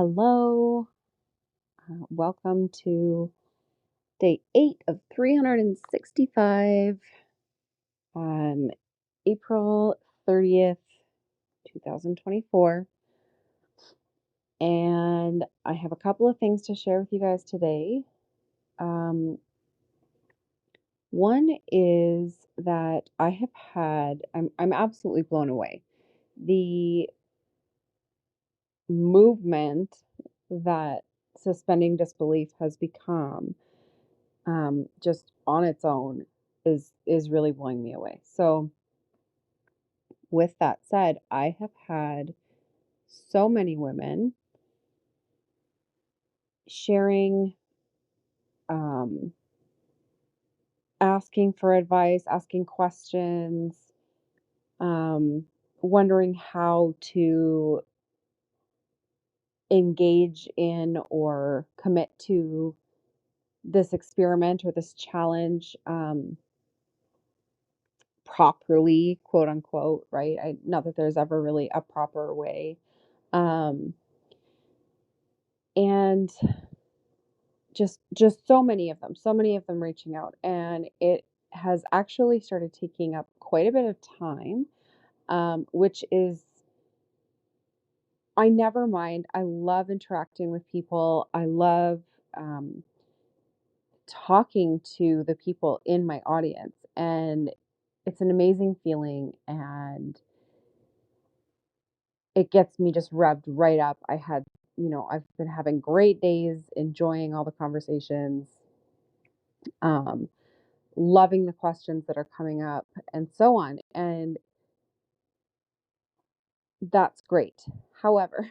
Hello, welcome to day 8 of 365, um, April 30th, 2024. And I have a couple of things to share with you guys today. Um, One is that I'm absolutely blown away. The movement that suspending disbelief has become just on its own is really blowing me away. So with that said, I have had so many women sharing, um, asking for advice, asking questions, um, wondering how to engage in or commit to this experiment or this challenge properly, quote unquote, right? Not that there's ever really a proper way. Um, and just so many of them reaching out, and it has actually started taking up quite a bit of time, which is I never mind. I love interacting with people. I love um, talking to the people in my audience, and it's an amazing feeling, and it gets me just revved right up. I've been having great days, enjoying all the conversations. Um, Loving the questions that are coming up and so on. And that's great. However,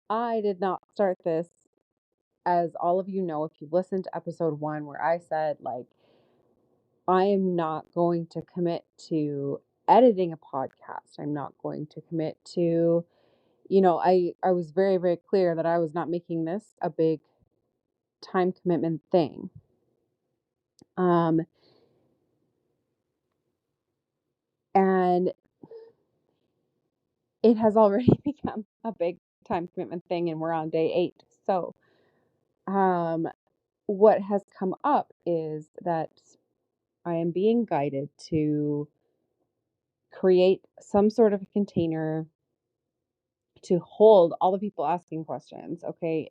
I did not start this, as all of you know, if you've listened to episode 1, where I said, like, I am not going to commit to editing a podcast. I'm not going to commit to, I was very, very clear that I was not making this a big time commitment thing. Um, and it has already become a big time commitment thing, and we're on day 8. So, um, what has come up is that I am being guided to create some sort of a container to hold all the people asking questions, okay,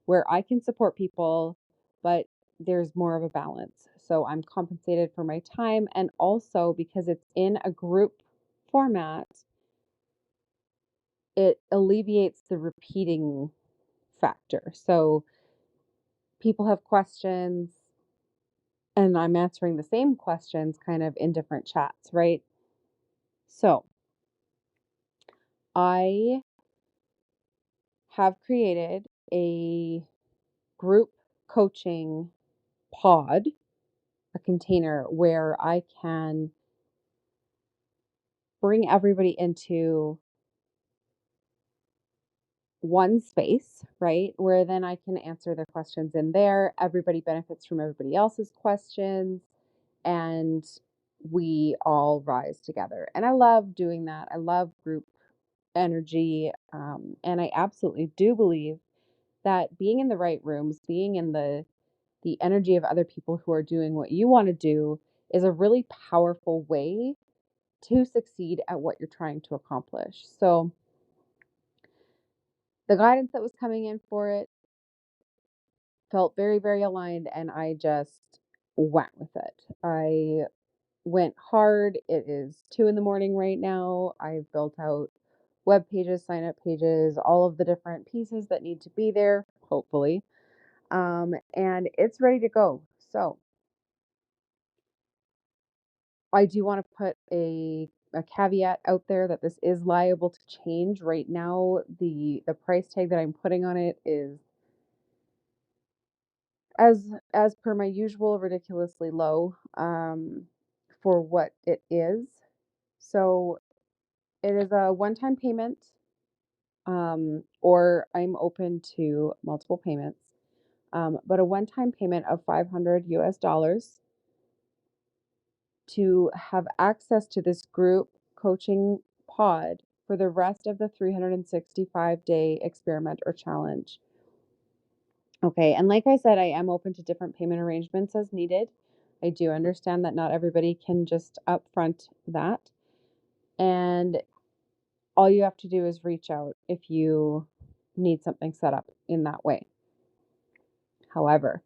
where I can support people, but there's more of a balance. So I'm compensated for my time, and also because it's in a group format, it alleviates the repeating factor. So people have questions, and I'm answering the same questions kind of in different chats, right? So I have created a group coaching pod, a container where I can bring everybody into one space, right? Where then I can answer their questions in there. Everybody benefits from everybody else's questions, and we all rise together. And I love doing that. I love group energy. And I absolutely do believe that being in the right rooms, being in the energy of other people who are doing what you want to do is a really powerful way to succeed at what you're trying to accomplish. So the guidance that was coming in for it felt very, very aligned, and I just went with it. I went hard. It is 2 in the morning right now. I've built out web pages, sign up pages, all of the different pieces that need to be there, hopefully. And it's ready to go. So I do want to put a caveat out there that this is liable to change. Right now, the price tag that I'm putting on it is, as per my usual, ridiculously low for what it is. So it is a one-time payment, or I'm open to multiple payments. But a one-time payment of 500 US dollars to have access to this group coaching pod for the rest of the 365-day experiment or challenge. Okay, and like I said, I am open to different payment arrangements as needed. I do understand that not everybody can just upfront that. And all you have to do is reach out if you need something set up in that way. However,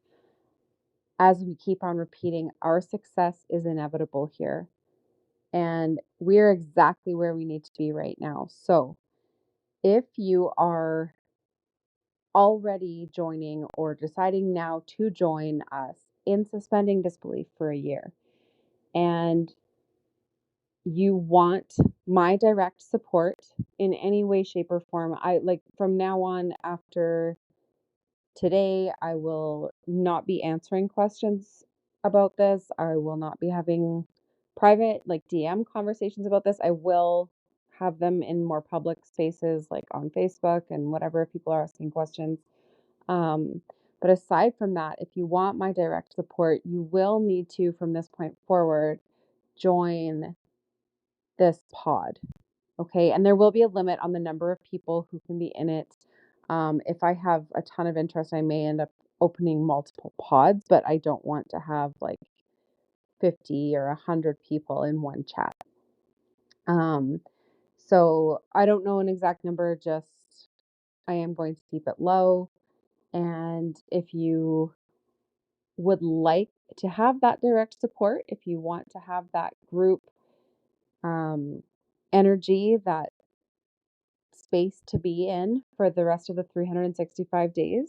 as we keep on repeating, our success is inevitable here. And we're exactly where we need to be right now. So if you are already joining or deciding now to join us in suspending disbelief for a year, and you want my direct support in any way, shape, or form, I like from now on after today, I will not be answering questions about this. I will not be having private, like DM conversations about this. I will have them in more public spaces, like on Facebook and whatever, if people are asking questions. Um, but aside from that, if you want my direct support, you will need to, from this point forward, join this pod. Okay. And there will be a limit on the number of people who can be in it. If I have a ton of interest, I may end up opening multiple pods, but I don't want to have like 50 or 100 people in one chat. Um, so I don't know an exact number, just I am going to keep it low. And if you would like to have that direct support, if you want to have that group um, energy, that space to be in for the rest of the 365 days,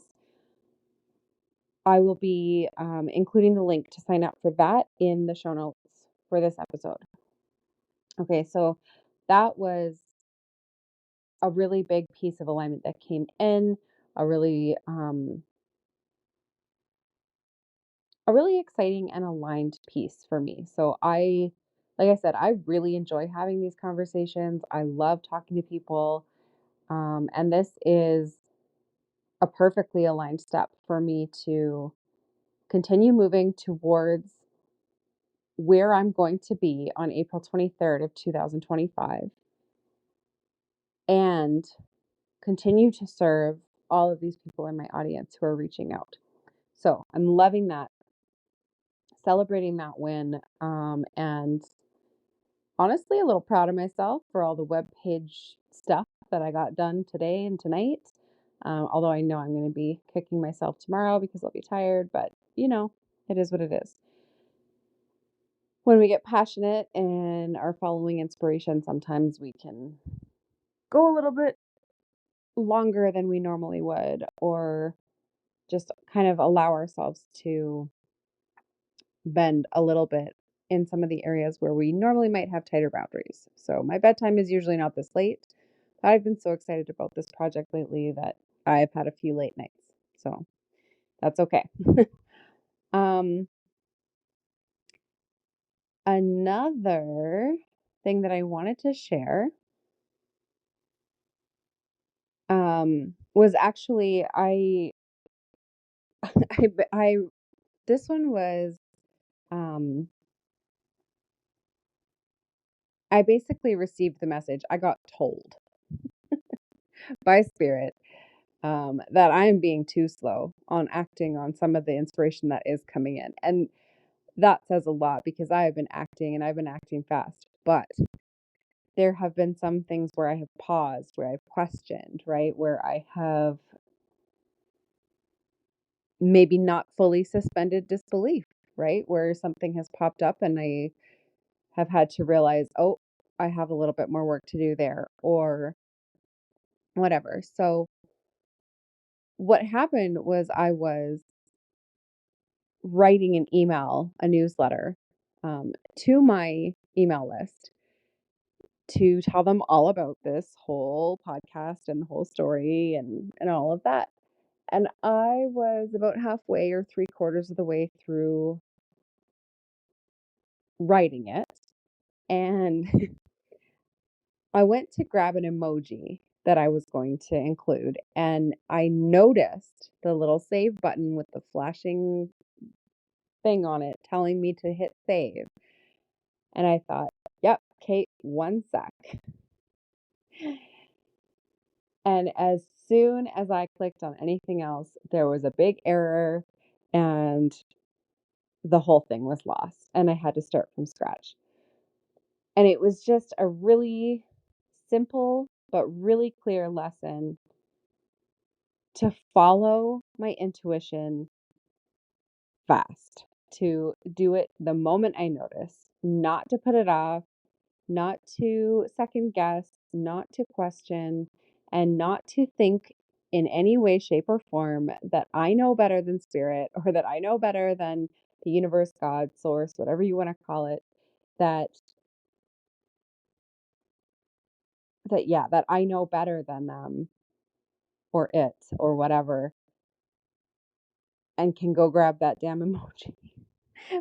I will be including the link to sign up for that in the show notes for this episode. Okay, so that was a really big piece of alignment that came in, a really exciting and aligned piece for me. So like I said, I really enjoy having these conversations. I love talking to people. And this is a perfectly aligned step for me to continue moving towards where I'm going to be on April 23rd of 2025 and continue to serve all of these people in my audience who are reaching out. So I'm loving that, celebrating that win, and honestly a little proud of myself for all the web page stuff that I got done today and tonight. Although I know I'm going to be kicking myself tomorrow because I'll be tired, but it is what it is. When we get passionate and are following inspiration, sometimes we can go a little bit longer than we normally would, or just kind of allow ourselves to bend a little bit in some of the areas where we normally might have tighter boundaries. So my bedtime is usually not this late. I've been so excited about this project lately that I've had a few late nights. So that's okay. um, Another thing that I wanted to share was actually I this one was um I basically received the message. I got told by spirit that I am being too slow on acting on some of the inspiration that is coming in. And that says a lot because I have been acting and I've been acting fast. But there have been some things where I have paused, where I've questioned, right? Where I have maybe not fully suspended disbelief, right? Where something has popped up and I have had to realize, oh, I have a little bit more work to do there or whatever. So what happened was I was writing an email, a newsletter, to my email list to tell them all about this whole podcast and the whole story and all of that. And I was about halfway or three-quarters of the way through writing it. And I went to grab an emoji that I was going to include. And I noticed the little save button with the flashing thing on it telling me to hit save. And I thought, yep, Kate, one sec. And as soon as I clicked on anything else, there was a big error and the whole thing was lost and I had to start from scratch. And it was just a really simple but really clear lesson to follow my intuition fast, to do it the moment I notice, not to put it off, not to second guess, not to question, and not to think in any way, shape, or form that I know better than spirit or that I know better than the universe, God, source, whatever you want to call it, that that I know better than them or it or whatever and can go grab that damn emoji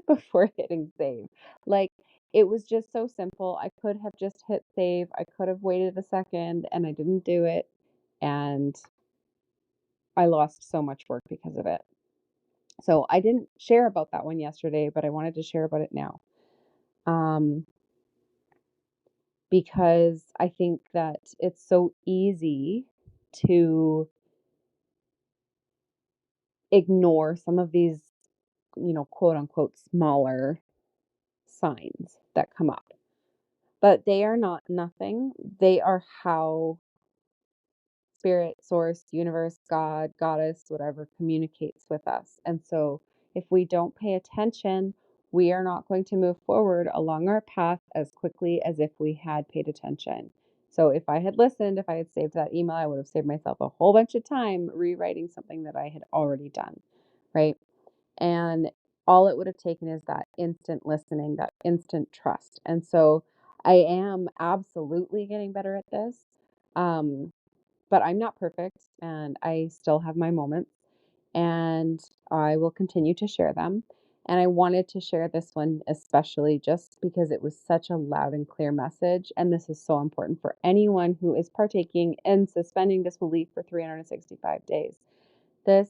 before hitting save. Like, it was just so simple. I could have just hit save. I could have waited a second and I didn't do it. And I lost so much work because of it. So I didn't share about that one yesterday, but I wanted to share about it now. Um, because I think that it's so easy to ignore some of these, quote unquote, smaller signs that come up. But they are not nothing. They are how spirit, source, universe, God, goddess, whatever communicates with us. And so if we don't pay attention, we are not going to move forward along our path as quickly as if we had paid attention. So if I had listened, if I had saved that email, I would have saved myself a whole bunch of time rewriting something that I had already done, right? And all it would have taken is that instant listening, that instant trust. And so I am absolutely getting better at this. Um, but I'm not perfect and I still have my moments and I will continue to share them. And I wanted to share this one especially just because it was such a loud and clear message. And this is so important for anyone who is partaking in suspending disbelief for 365 days. This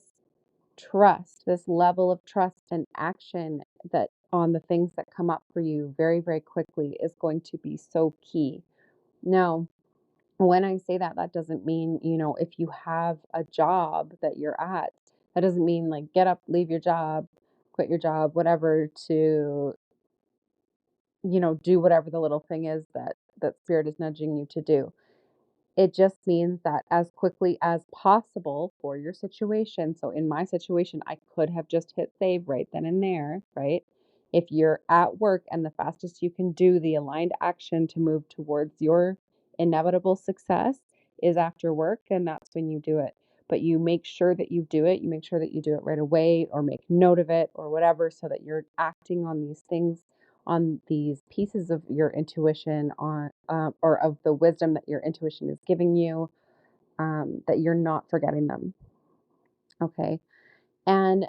trust, this level of trust and action that on the things that come up for you very, very quickly is going to be so key. Now, when I say that, that doesn't mean, if you have a job that you're at, that doesn't mean like get up, leave your job, quit your job, whatever to, do whatever the little thing is that spirit is nudging you to do. It just means that as quickly as possible for your situation. So in my situation, I could have just hit save right then and there, right? If you're at work and the fastest you can do the aligned action to move towards your inevitable success is after work, then that's when you do it. But you make sure that you do it. You make sure that you do it right away or make note of it or whatever so that you're acting on these things, on these pieces of your intuition on or of the wisdom that your intuition is giving you, that you're not forgetting them. Okay. And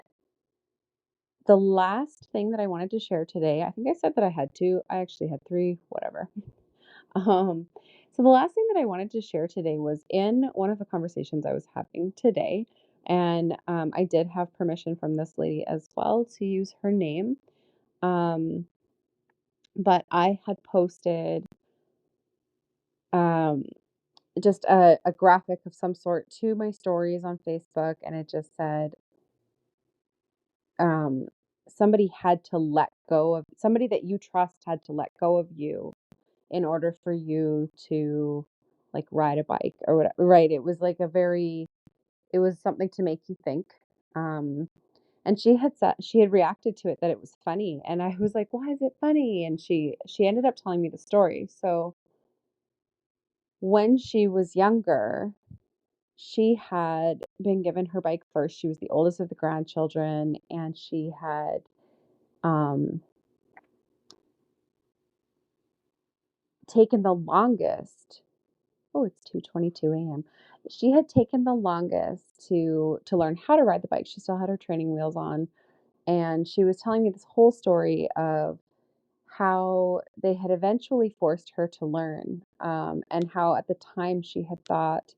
the last thing that I wanted to share today, I think I said that I had two. I actually had three, whatever. Um, so the last thing that I wanted to share today was in one of the conversations I was having today. And I did have permission from this lady as well to use her name. Um, but I had posted um, just a graphic of some sort to my stories on Facebook, and it just said, um, somebody had to let go of somebody that you trust had to let go of you in order for you to like ride a bike or whatever. Right. It was like it was something to make you think. Um, and she had reacted to it that it was funny. And I was like, why is it funny? And she ended up telling me the story. So when she was younger, she had been given her bike first. She was the oldest of the grandchildren, and she had um, taken the longest. Oh, it's 2:22 a.m. She had taken the longest to learn how to ride the bike. She still had her training wheels on, and she was telling me this whole story of how they had eventually forced her to learn, and how at the time she had thought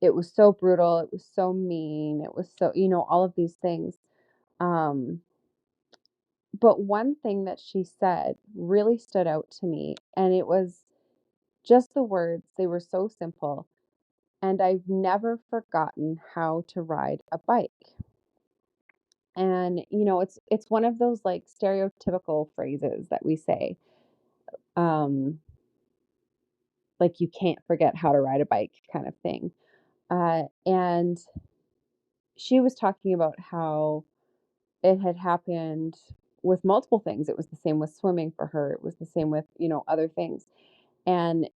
it was so brutal, it was so mean, it was so, all of these things. Um, But one thing that she said really stood out to me, and it was Just the words, they were so simple. And I've never forgotten how to ride a bike. And it's one of those like stereotypical phrases that we say. Um, like you can't forget how to ride a bike kind of thing. And she was talking about how it had happened with multiple things. It was the same with swimming for her. It was the same with, other things. And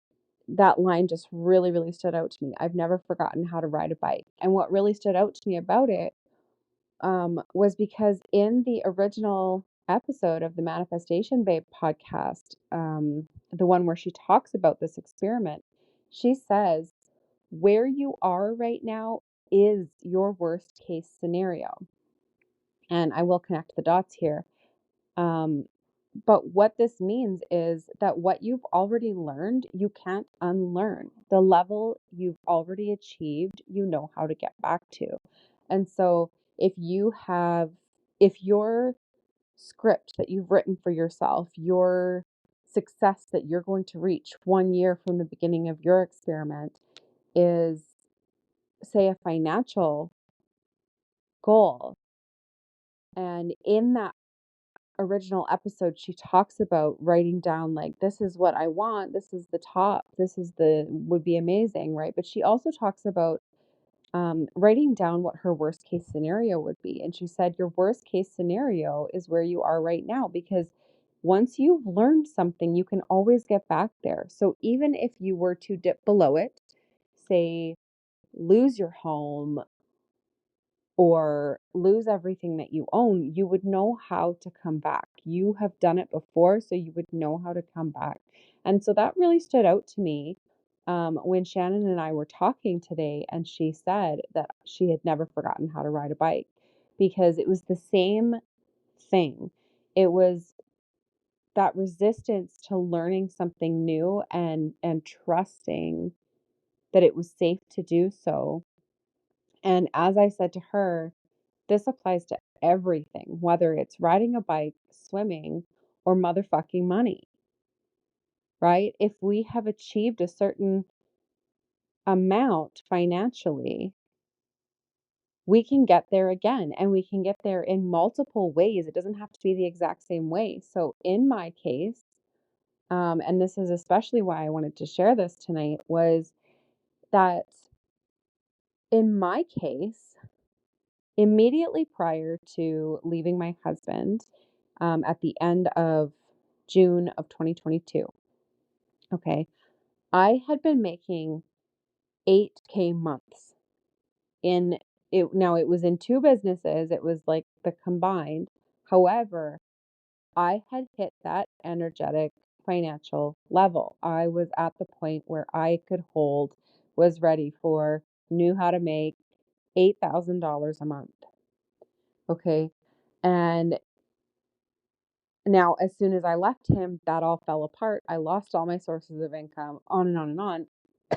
that line just really, really stood out to me. I've never forgotten how to ride a bike. And what really stood out to me about it was because in the original episode of the Manifestation Babe podcast, the one where she talks about this experiment, she says, where you are right now is your worst case scenario. And I will connect the dots here. Um, but what this means is that what you've already learned, you can't unlearn. The level you've already achieved, you know how to get back to. And so if your script that you've written for yourself, your success that you're going to reach 1 year from the beginning of your experiment is, say, a financial goal. And in that original episode, she talks about writing down, like, this is what I want, this is the top, would be amazing, right? But she also talks about writing down what her worst case scenario would be. And she said, your worst case scenario is where you are right now, because once you've learned something, you can always get back there. So even if you were to dip below it, say, lose your home, or lose everything that you own, you would know how to come back. You have done it before, so you would know how to come back. And so that really stood out to me when Shannon and I were talking today, and she said that she had never forgotten how to ride a bike, because it was the same thing. It was that resistance to learning something new and trusting that it was safe to do so. And as I said to her, this applies to everything, whether it's riding a bike, swimming, or motherfucking money, right? If we have achieved a certain amount financially, we can get there again, and we can get there in multiple ways. It doesn't have to be the exact same way. So in my case, and this is especially why I wanted to share this tonight, was that in my case, immediately prior to leaving my husband, at the end of June of 2022, okay, I had been making 8K months in it. Now it was in two businesses, it was like the combined. However, I had hit that energetic financial level. I was at the point where I could hold, was ready for, knew how to make $8,000 a month. Okay. And now, as soon as I left him, that all fell apart. I lost all my sources of income, on and on and on.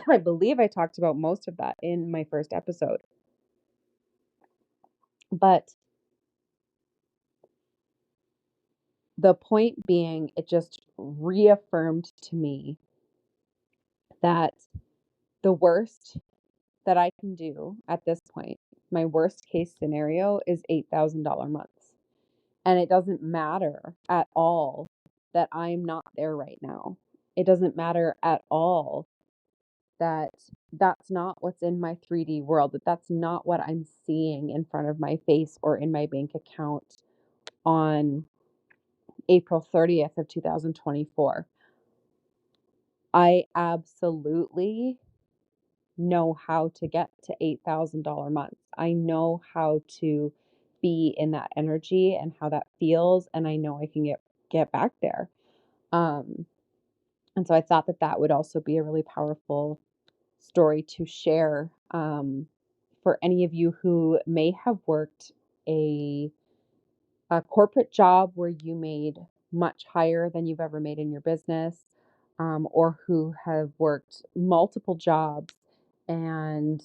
I believe I talked about most of that in my first episode. But the point being, it just reaffirmed to me that the worst that I can do at this point, my worst case scenario, is $8,000 months. And it doesn't matter at all that I'm not there right now. It doesn't matter at all that that's not what's in my 3D world, that that's not what I'm seeing in front of my face or in my bank account on April 30th of 2024. I absolutely know how to get to $8,000 months. I know how to be in that energy and how that feels, and I know I can get back there. And so I thought that that would also be a really powerful story to share, for any of you who may have worked a corporate job where you made much higher than you've ever made in your business, or who have worked multiple jobs and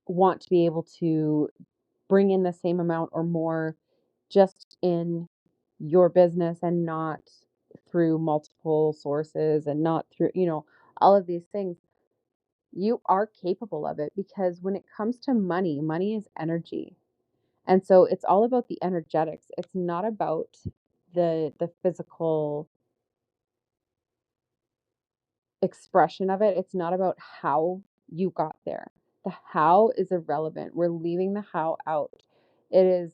want to be able to bring in the same amount or more just in your business and not through multiple sources and not through, all of these things. You are capable of it because when it comes to money, money is energy. And so it's all about the energetics. It's not about the physical expression of it. It's not about how you got there. The how is irrelevant. We're leaving the how out. It is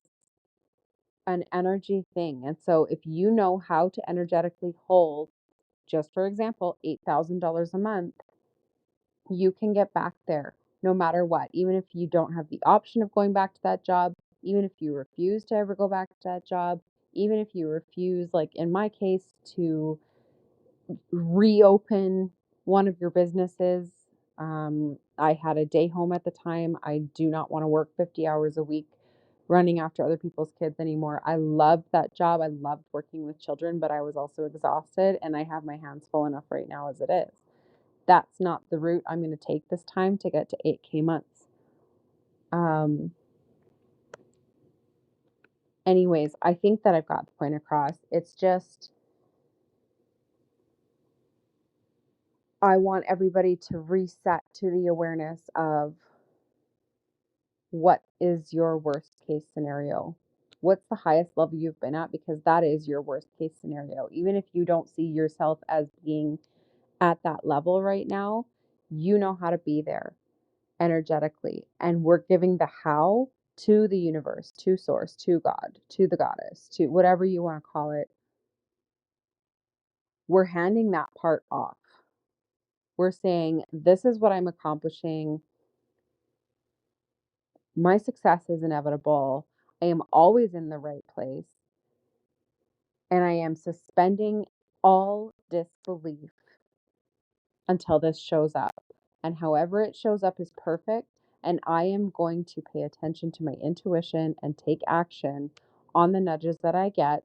an energy thing. And so if you know how to energetically hold, just for example, $8,000 a month, you can get back there no matter what. Even if you don't have the option of going back to that job, even if you refuse to ever go back to that job, even if you refuse, like in my case, to reopen one of your businesses. I had a day home at the time. I do not want to work 50 hours a week running after other people's kids anymore. I loved that job. I loved working with children, but I was also exhausted and I have my hands full enough right now as it is. That's not the route I'm going to take this time to get to 8K months. Anyways, I think that I've got the point across. It's just, I want everybody to reset to the awareness of what is your worst case scenario? What's the highest level you've been at? Because that is your worst case scenario. Even if you don't see yourself as being at that level right now, you know how to be there energetically. And we're giving the how to the universe, to source, to God, to the goddess, to whatever you want to call it. We're handing that part off. We're saying, this is what I'm accomplishing. My success is inevitable. I am always in the right place. And I am suspending all disbelief until this shows up. And however it shows up is perfect. And I am going to pay attention to my intuition and take action on the nudges that I get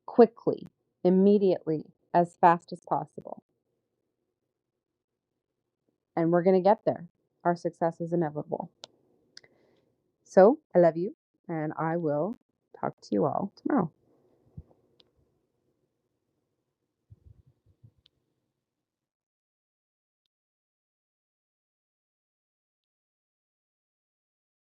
quickly, immediately, as fast as possible. And we're going to get there. Our success is inevitable. So I love you, and I will talk to you all tomorrow.